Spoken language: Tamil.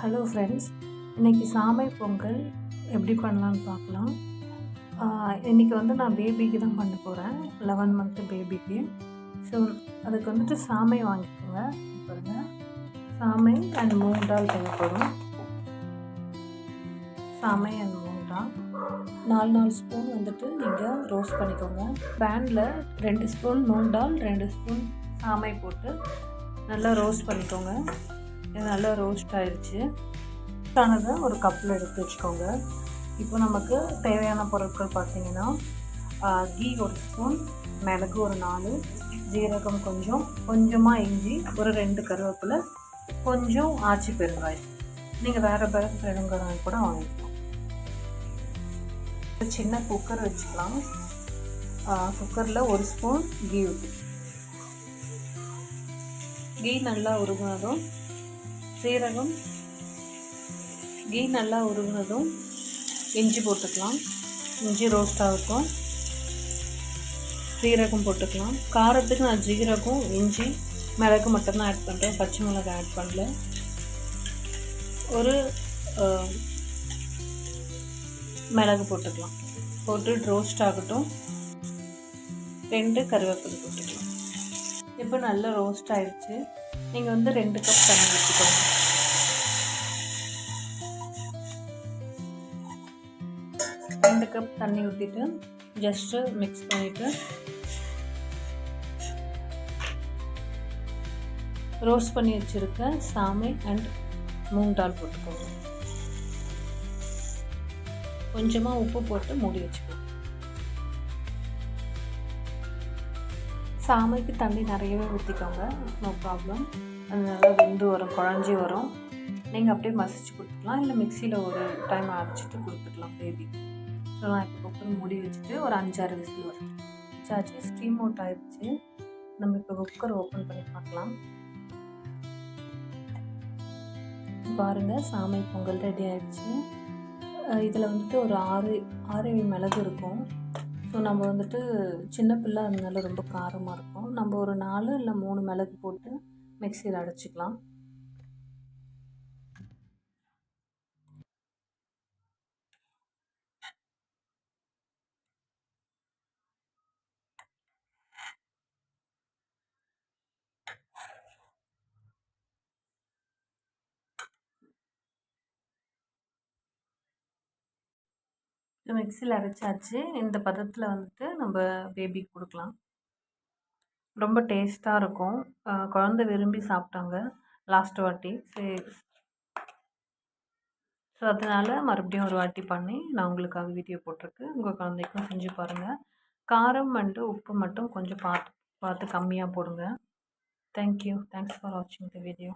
ஹலோ ஃப்ரெண்ட்ஸ், இன்றைக்கி சாமை பொங்கல் எப்படி பண்ணலான்னு பார்க்கலாம். இன்றைக்கி நான் பேபிக்கு தான் பண்ண போகிறேன், 11 மந்த்து பேபிக்கு. ஸோ அதுக்கு சாமை வாங்கிக்கோங்க. பாருங்கள், சாமை அண்ட் மூங் தால் தேவைப்படும். சாமை அண்ட் மூங் தால் 4 ஸ்பூன் நீங்கள் ரோஸ்ட் பண்ணிக்கோங்க. பேனில் 2 ஸ்பூன் மூங் தால் 2 ஸ்பூன் சாமை போட்டு நல்லா ரோஸ்ட் பண்ணிக்கோங்க. இது நல்லா ரோஸ்ட் ஆகிடுச்சு. ஆனதை ஒரு கப்பில் எடுத்து வச்சுக்கோங்க. இப்போ நமக்கு தேவையான பொருட்கள் பார்த்திங்கன்னா, கீ 1 ஸ்பூன், மிளகு ஒரு 4, ஜீரகம் கொஞ்சமாக இஞ்சி, ஒரு 2 கருவேப்பிலை, கொஞ்சம் ஆச்சி பெருங்காயம். நீங்கள் வேறு பெருங்காயம் கூட வாங்கிக்கலாம். ஒரு சின்ன குக்கர் வச்சுக்கலாம். குக்கரில் 1 ஸ்பூன் கீ ஊற்றி, கீ நல்லா உருகினதும் கீ நல்லா உருகினதும் இஞ்சி போட்டுக்கலாம். இஞ்சி ரோஸ்ட் ஆகட்டும். சீரகம் போட்டுக்கலாம். காரத்துக்கு நான் ஜீரகம், இஞ்சி, மிளகு மட்டும்தான் ஆட் பண்ணுறேன், பச்சை மிளகு ஆட் பண்ணல. ஒரு மிளகு போட்டுக்கலாம். போட்டு ரோஸ்ட் ஆகட்டும். 2 கருவேப்பிலை போட்டுக்கலாம். இப்போ நல்லா ரோஸ்ட் ஆகிடுச்சு. நீங்கள் 2 கப் தண்ணி ஊற்றிக்கோங்க. 2 கப் தண்ணி ஊற்றிட்டு ஜஸ்ட்டு மிக்ஸ் பண்ணிவிட்டு ரோஸ்ட் பண்ணி வச்சுருக்க சாமை அண்ட் மூங் தால் போட்டுக்கோங்க. கொஞ்சமாக உப்பு போட்டு மூடி வச்சுக்கோங்க. சாமைக்கு தண்ணி நிறையவே ஊற்றிக்கோங்க, நோ ப்ராப்ளம். அது நல்லா வெந்து வரும், குழஞ்சி வரும். நீங்கள் அப்படியே மசிச்சு கொடுத்துக்கலாம், இல்லை மிக்சியில் ஒரு டைம் அரைச்சிட்டு கொடுத்துக்கலாம் பேபி. ஸோ நான் இப்போ குக்கர் மூடி வச்சுட்டு ஒரு 5-6 விசில் வரும். சாச்சு ஸ்டீம் அவுட் ஆகிடுச்சு. நம்ம இப்போ குக்கர் ஓப்பன் பண்ணி பார்க்கலாம். பாருங்கள், சாமை பொங்கல் ரெடி ஆகிடுச்சு. இதில் ஒரு 6-7 மிளகு இருக்கும். ஸோ நம்ம சின்ன பிள்ளை, அதனால ரொம்ப காரமாக இருக்கும். நம்ம ஒரு 4 இல்லை 3 மிளகு போட்டு மிக்சியில் அடைச்சிக்கலாம். மிக்சியில் அரைச்சாச்சு. இந்த பதத்தில் நம்ம பேபிக்கு கொடுக்கலாம். ரொம்ப டேஸ்ட்டாக இருக்கும். குழந்தை விரும்பி சாப்பிட்டாங்க லாஸ்ட் வாட்டி. ஸோ அதனால் மறுபடியும் ஒரு வாட்டி பண்ணி நான் உங்களுக்காக வீடியோ போட்டிருக்கேன். உங்கள் குழந்தைக்கும் செஞ்சு பாருங்கள். காரம் உப்பு மட்டும் கொஞ்சம் பார்த்து கம்மியாக போடுங்க. தேங்க்யூ. தேங்க்ஸ் ஃபார் வாட்சிங் த வீடியோ.